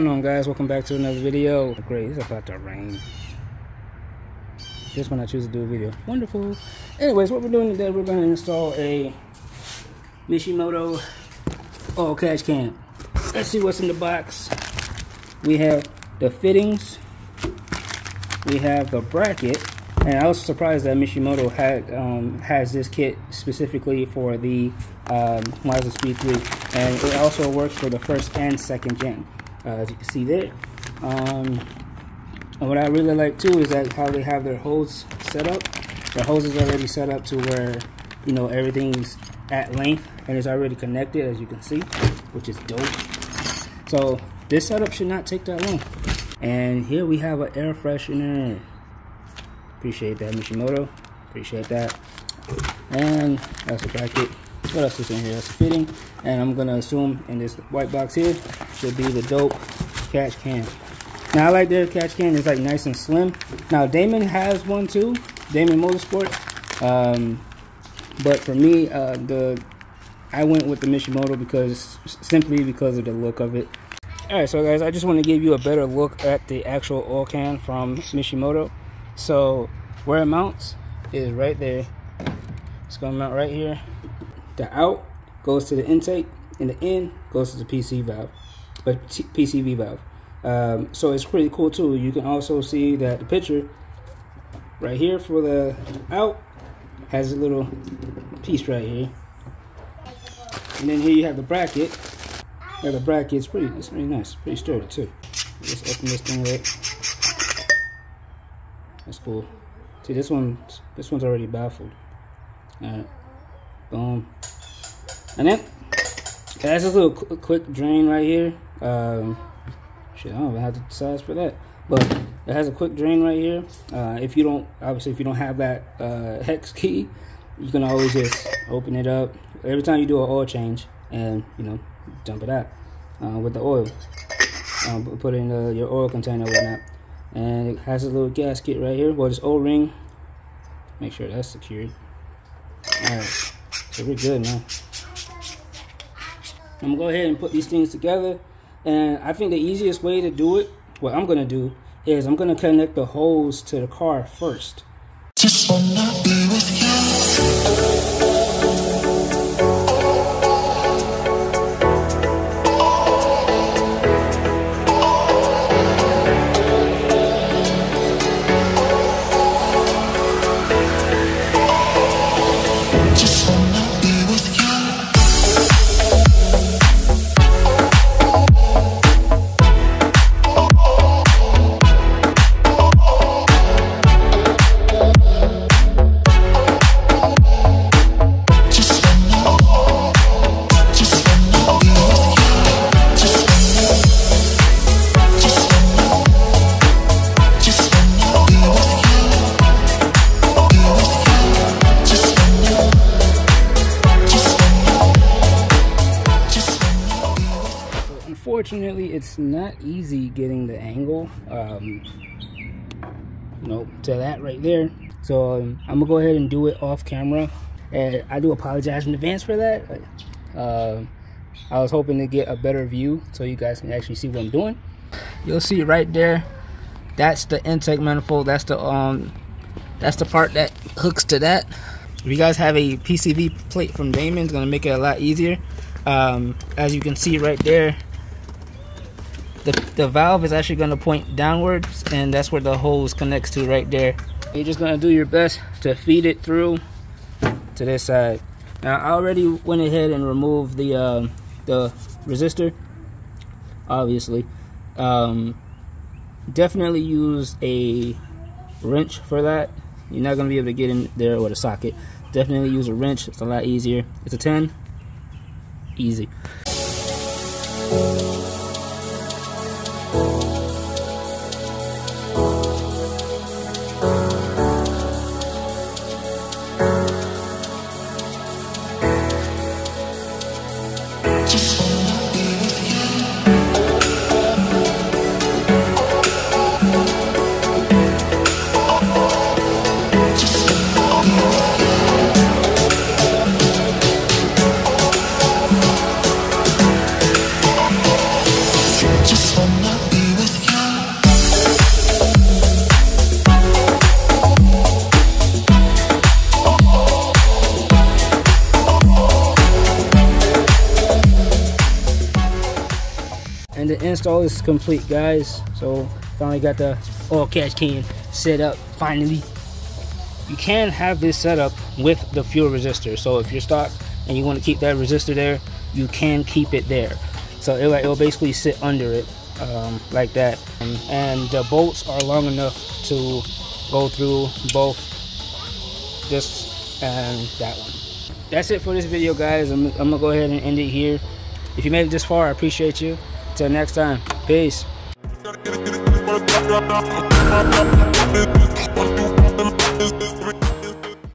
going on, guys? Welcome back to another video. Great, it's about to rain. Just when I choose to do a video. Wonderful. Anyways, what we're doing today, we're going to install a Mishimoto oil catch can. Let's see what's in the box. We have the fittings. We have the bracket. And I was surprised that Mishimoto has this kit specifically for the Mazda Speed 3. And it also works for the first and second gen. As you can see there. And what I really like too is that how they have their hose set up. The hose is already set up to where, you know, everything's at length and it's already connected, as you can see, which is dope. So this setup should not take that long. And here we have an air freshener. Appreciate that, Mishimoto. Appreciate that. And that's a bracket. What else is in here? That's a fitting. And I'm gonna assume in this white box here should be the dope catch can. Now I like their catch can. It's like nice and slim. Now Damon has one too, Damon Motorsport. But for me, I went with the Mishimoto simply because of the look of it. Alright, so guys, I just want to give you a better look at the actual oil can from Mishimoto. So where it mounts is right there. It's gonna mount right here. The out goes to the intake, and the in goes to the PCV valve. So it's pretty cool too. You can also see that the picture right here for the out has a little piece right here, and then here you have the bracket. Yeah, the bracket's pretty nice, pretty sturdy too. Just open this thing up. That's cool. See, this one's already baffled. All right, boom. And then it has this little quick drain right here. Shit, I don't even have the size for that, but it has a quick drain right here. If you don't have that hex key, you can always just open it up every time you do an oil change, and you know, dump it out with the oil. Put it in your oil container or whatnot. And it has a little gasket right here. Well, this O-ring. Make sure that's secured. All right, so we're good now. I'm gonna go ahead and put these things together, and I think the easiest way to do it, what I'm gonna do, is I'm gonna connect the hose to the car first. Just wanna be with you. Unfortunately, it's not easy getting the angle, you know, to that right there. So I'm gonna go ahead and do it off camera, and I do apologize in advance for that. I was hoping to get a better view so you guys can actually see what I'm doing. You'll see right there, that's the intake manifold. That's the part that hooks to that. If you guys have a PCV plate from Damon, it's gonna make it a lot easier. As you can see right there, the valve is actually going to point downwards, and that's where the hose connects to right there. You're just going to do your best to feed it through to this side. Now I already went ahead and removed the resistor, obviously. Definitely use a wrench for that. You're not going to be able to get in there with a socket. Definitely use a wrench, it's a lot easier. It's a 10, easy. the install is complete, guys. So finally got the oil catch can set up finally. You can have this set up with the fuel resistor, so if you're stock and you want to keep that resistor there, you can keep it there. So it'll basically sit under it like that, and the bolts are long enough to go through both this and that one. That's it for this video, guys. I'm gonna go ahead and end it here. If you made it this far, I appreciate you. Till next time, peace.